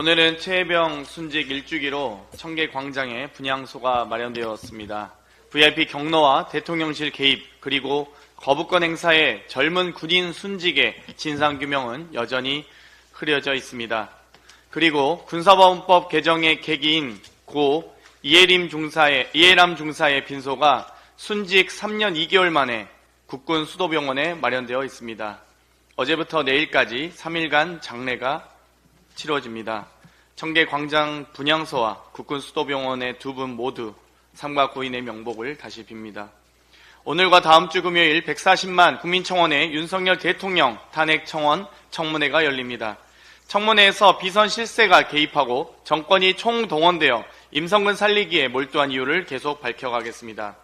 오늘은 최혜병 순직 1주기로 청계광장에 분향소가 마련되었습니다. VIP 경로와 대통령실 개입 그리고 거부권 행사에 젊은 군인 순직의 진상규명은 여전히 흐려져 있습니다. 그리고 군사법원법 개정의 계기인 고 이해람 중사의 빈소가 순직 3년 2개월 만에 국군 수도병원에 마련되어 있습니다. 어제부터 내일까지 3일간 장례가 치러집니다. 청계광장 분향소와 국군 수도병원의 두 분 모두 삼가 고인의 명복을 다시 빕니다. 오늘과 다음 주 금요일 140만 국민청원회 윤석열 대통령 탄핵 청원 청문회가 열립니다. 청문회에서 비선 실세가 개입하고 정권이 총동원되어 임성근 살리기에 몰두한 이유를 계속 밝혀가겠습니다.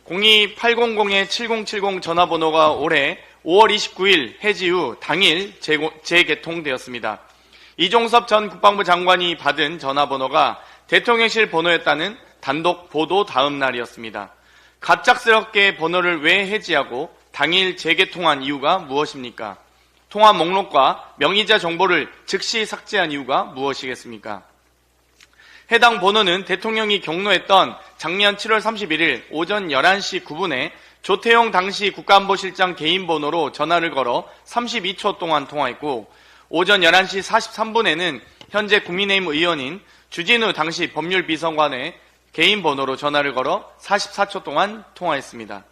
02-800-7070 전화번호가 올해 5월 29일 해지 후 당일 재개통되었습니다. 이종섭 전 국방부 장관이 받은 전화번호가 대통령실 번호였다는 단독 보도 다음 날이었습니다. 갑작스럽게 번호를 왜 해지하고 당일 재개통한 이유가 무엇입니까? 통화 목록과 명의자 정보를 즉시 삭제한 이유가 무엇이겠습니까? 해당 번호는 대통령이 경로했던 작년 7월 31일 오전 11시 9분에 조태용 당시 국가안보실장 개인 번호로 전화를 걸어 32초 동안 통화했고, 오전 11시 43분에는 현재 국민의힘 의원인 주진우 당시 법률비서관의 개인 번호로 전화를 걸어 44초 동안 통화했습니다.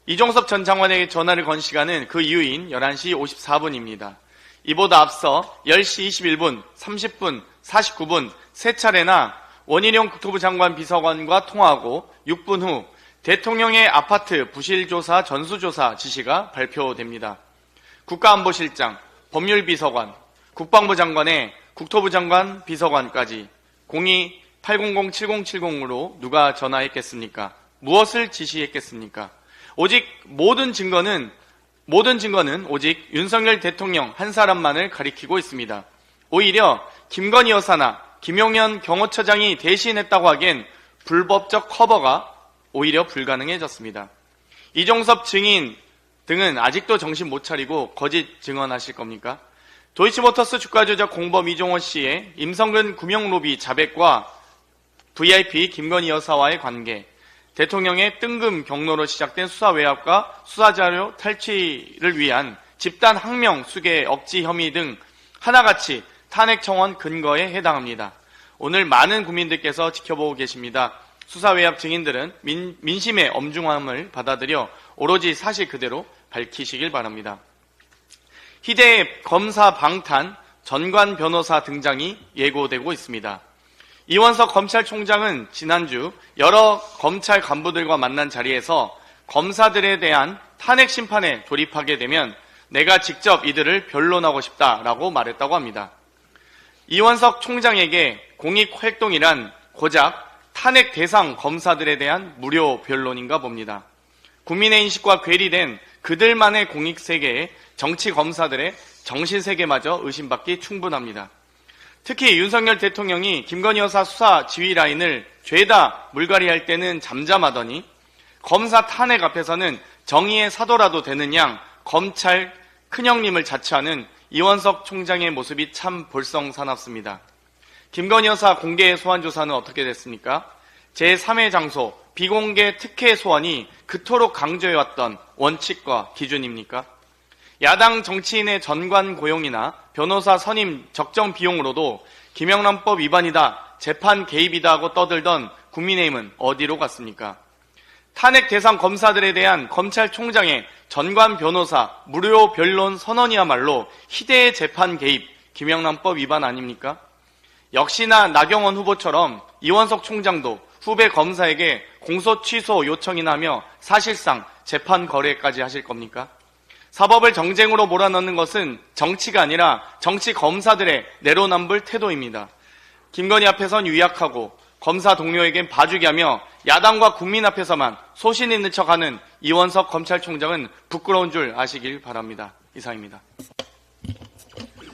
이종섭 전 장관에게 전화를 건 시간은 그 이후인 11시 54분입니다. 이보다 앞서 10시 21분, 30분, 49분 세 차례나 원희룡 국토부 장관 비서관과 통화하고 6분 후 대통령의 아파트 부실조사 전수조사 지시가 발표됩니다. 국가안보실장, 법률비서관, 국방부 장관의 국토부 장관 비서관까지 02-800-7070으로 누가 전화했겠습니까? 무엇을 지시했겠습니까? 모든 증거는 오직 윤석열 대통령 한 사람만을 가리키고 있습니다. 오히려 김건희 여사나 김용현 경호처장이 대신했다고 하기엔 불법적 커버가 오히려 불가능해졌습니다. 이종섭 증인 등은 아직도 정신 못 차리고 거짓 증언하실 겁니까? 도이치모터스 주가 조작 공범 이종호 씨의 임성근 구명로비 자백과 VIP 김건희 여사와의 관계, 대통령의 뜬금 경로로 시작된 수사 외압과 수사자료 탈취를 위한 집단 항명 수계 억지 혐의 등 하나같이 탄핵 청원 근거에 해당합니다. 오늘 많은 국민들께서 지켜보고 계십니다. 수사 외압 증인들은 민심의 엄중함을 받아들여 오로지 사실 그대로 밝히시길 바랍니다. 희대의 검사 방탄, 전관 변호사 등장이 예고되고 있습니다. 이원석 검찰총장은 지난주 여러 검찰 간부들과 만난 자리에서 검사들에 대한 탄핵 심판에 돌입하게 되면 내가 직접 이들을 변론하고 싶다라고 말했다고 합니다. 이원석 총장에게 공익활동이란 고작 탄핵 대상 검사들에 대한 무료 변론인가 봅니다. 국민의 인식과 괴리된 그들만의 공익세계에 정치 검사들의 정신세계마저 의심받기 충분합니다. 특히 윤석열 대통령이 김건희 여사 수사 지휘 라인을 죄다 물갈이할 때는 잠잠하더니 검사 탄핵 앞에서는 정의의 사도라도 되는 양 검찰 큰형님을 자처하는 이원석 총장의 모습이 참 볼썽사납습니다. 김건희 여사 공개 소환 조사는 어떻게 됐습니까? 제3의 장소, 비공개 특혜 소환이 그토록 강조해왔던 원칙과 기준입니까? 야당 정치인의 전관 고용이나 변호사 선임 적정 비용으로도 김영란법 위반이다, 재판 개입이다 하고 떠들던 국민의힘은 어디로 갔습니까? 탄핵 대상 검사들에 대한 검찰총장의 전관 변호사 무료 변론 선언이야말로 희대의 재판 개입, 김영란법 위반 아닙니까? 역시나 나경원 후보처럼 이원석 총장도 후배 검사에게 공소 취소 요청이나 하며 사실상 재판 거래까지 하실 겁니까? 사법을 정쟁으로 몰아넣는 것은 정치가 아니라 정치 검사들의 내로남불 태도입니다. 김건희 앞에선 유약하고 검사 동료에겐 봐주기 하며 야당과 국민 앞에서만 소신 있는 척하는 이원석 검찰총장은 부끄러운 줄 아시길 바랍니다. 이상입니다.